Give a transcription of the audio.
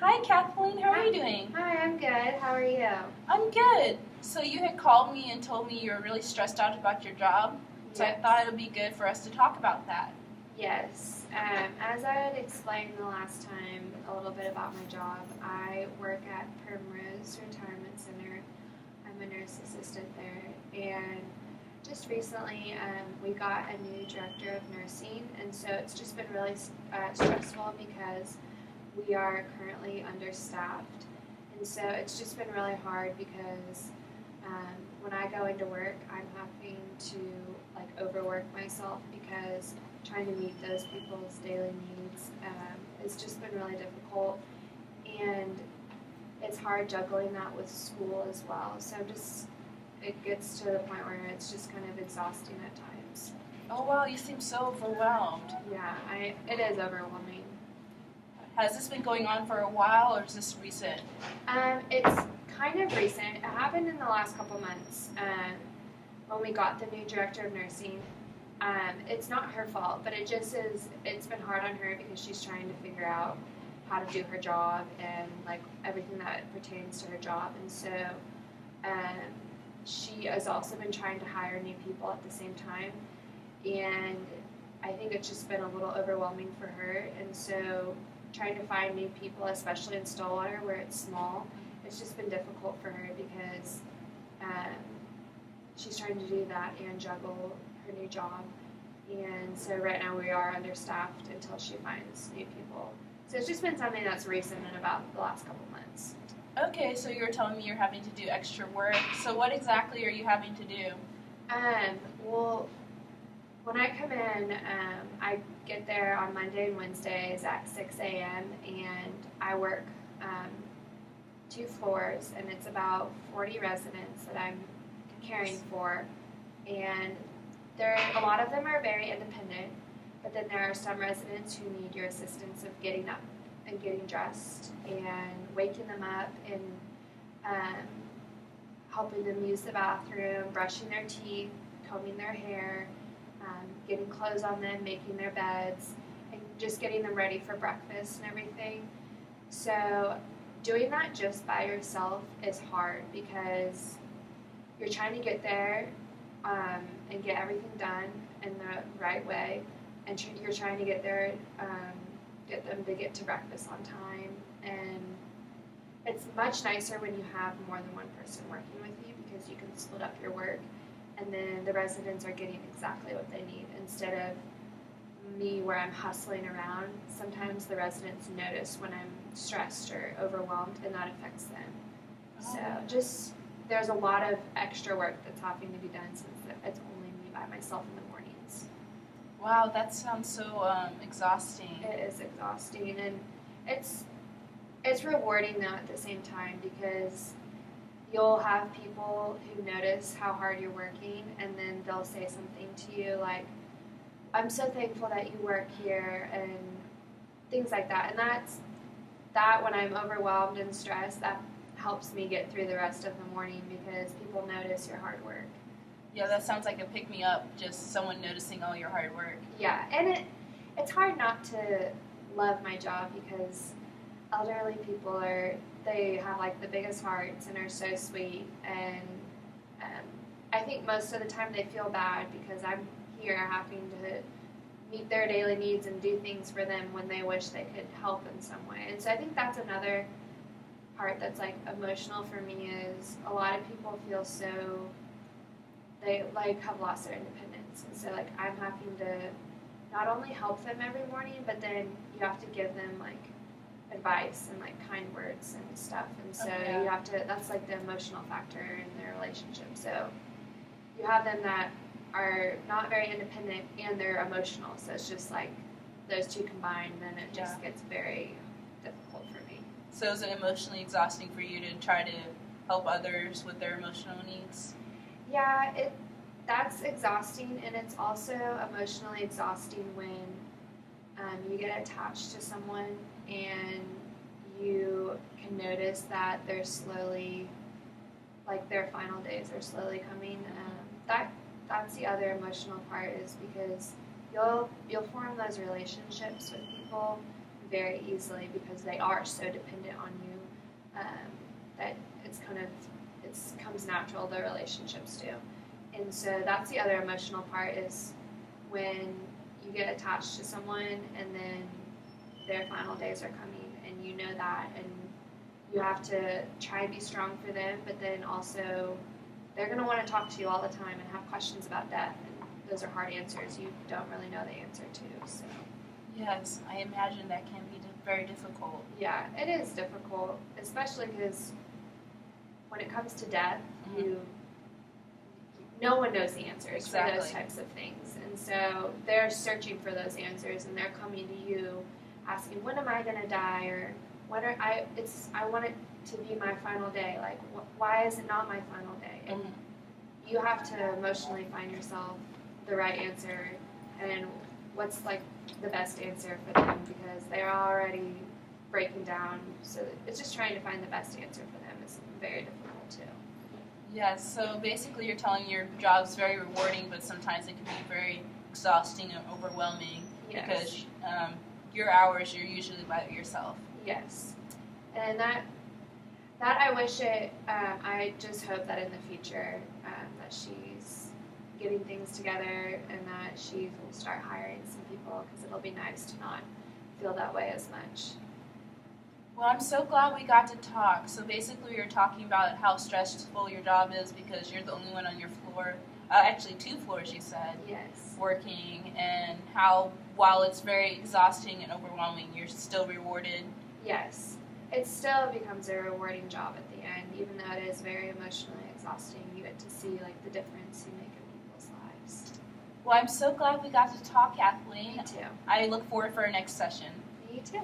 Hi, Kathleen. How are Hi. you doing? Hi, I'm good. How are you? I'm good. So you had called me and told me you were really stressed out about your job. So I Yes. thought it would be good for us to talk about that. Yes. As I had explained the last time a little bit about my job, I work at Primrose Retirement Center. I'm a nurse assistant there, and just recently we got a new director of nursing, and so it's just been really stressful because we are currently understaffed, and so it's just been really hard because when I go into work, I'm having to overwork myself because trying to meet those people's daily needs it's just been really difficult, and it's hard juggling that with school as well. So just it gets to the point where it's just kind of exhausting at times. Oh wow, you seem so overwhelmed. Yeah, it is overwhelming. Has this been going on for a while, or is this recent? It's kind of recent. It happened in the last couple months when we got the new director of nursing. It's not her fault, but it just is. It's been hard on her because she's trying to figure out how to do her job and everything that pertains to her job. And so she has also been trying to hire new people at the same time. And I think it's just been a little overwhelming for her. And so trying to find new people, especially in Stillwater where it's small, it's just been difficult for her because she's trying to do that and juggle her new job. And so right now we are understaffed until she finds new people. So it's just been something that's recent in about the last couple months. Okay, so you were telling me you're having to do extra work. So what exactly are you having to do? Well, when I come in, I get there on Monday and Wednesdays at 6 a.m. and I work 2 floors, and it's about 40 residents that I'm caring for. And a lot of them are very independent, but then there are some residents who need your assistance of getting up and getting dressed and waking them up and helping them use the bathroom, brushing their teeth, combing their hair, getting clothes on them, making their beds, and just getting them ready for breakfast and everything. So doing that just by yourself is hard because you're trying to get there and get everything done in the right way, and you're trying to get there, get them to get to breakfast on time. And it's much nicer when you have more than one person working with you because you can split up your work, and then the residents are getting exactly what they need instead of me where I'm hustling around. Sometimes the residents notice when I'm stressed or overwhelmed, and that affects them. So there's a lot of extra work that's having to be done since it's only me by myself in the mornings. Wow, that sounds so exhausting. It is exhausting, and it's rewarding though at the same time because you'll have people who notice how hard you're working, and then they'll say something to you like, "I'm so thankful that you work here," and things like that. And that when I'm overwhelmed and stressed, that helps me get through the rest of the morning because people notice your hard work. Yeah, that sounds like a pick-me-up, just someone noticing all your hard work. Yeah, and it's hard not to love my job because elderly people they have the biggest hearts and are so sweet, and I think most of the time they feel bad because I'm here having to meet their daily needs and do things for them when they wish they could help in some way. And so I think that's another part that's emotional for me is a lot of people feel so they have lost their independence, and so I'm having to not only help them every morning, but then you have to give them advice and kind words and stuff, and so you have to, that's the emotional factor in their relationship. So you have them that are not very independent and they're emotional, so it's just those two combined, then it just gets very difficult for me. So is it emotionally exhausting for you to try to help others with their emotional needs? Yeah, that's exhausting, and it's also emotionally exhausting when you get attached to someone and you can notice that they're slowly, their final days are slowly coming. That's the other emotional part, is because you'll form those relationships with people very easily because they are so dependent on you that it comes natural, the relationships do. And so that's the other emotional part, is when you get attached to someone and then their final days are coming and you know that, and you have to try and be strong for them, but then also they're going to want to talk to you all the time and have questions about death, and those are hard answers you don't really know the answer to. So Yes, I imagine that can be very difficult. yeah, it is difficult, especially because when it comes to death, no one knows the answers for those types of things, and so they're searching for those answers, and they're coming to you asking, when am I going to die, or I want it to be my final day, like why is it not my final day? And you have to emotionally find yourself the right answer and what's like the best answer for them, because they're already breaking down, so it's just trying to find the best answer for them is very difficult too. Yes, so basically you're telling your job's very rewarding, but sometimes it can be very exhausting and overwhelming. Yes. Because your hours, you're usually by yourself. Yes, and that I wish it. I just hope that in the future that she's getting things together and that she will start hiring some people, because it'll be nice to not feel that way as much. Well, I'm so glad we got to talk. So basically we were talking about how stressful your job is because you're the only one on your floor. Actually, 2 floors, you said. Yes. Working, and how, while it's very exhausting and overwhelming, you're still rewarded. Yes. It still becomes a rewarding job at the end, even though it is very emotionally exhausting. You get to see like the difference you make in people's lives. Well, I'm so glad we got to talk, Kathleen. Me too. I look forward for our next session. Me too.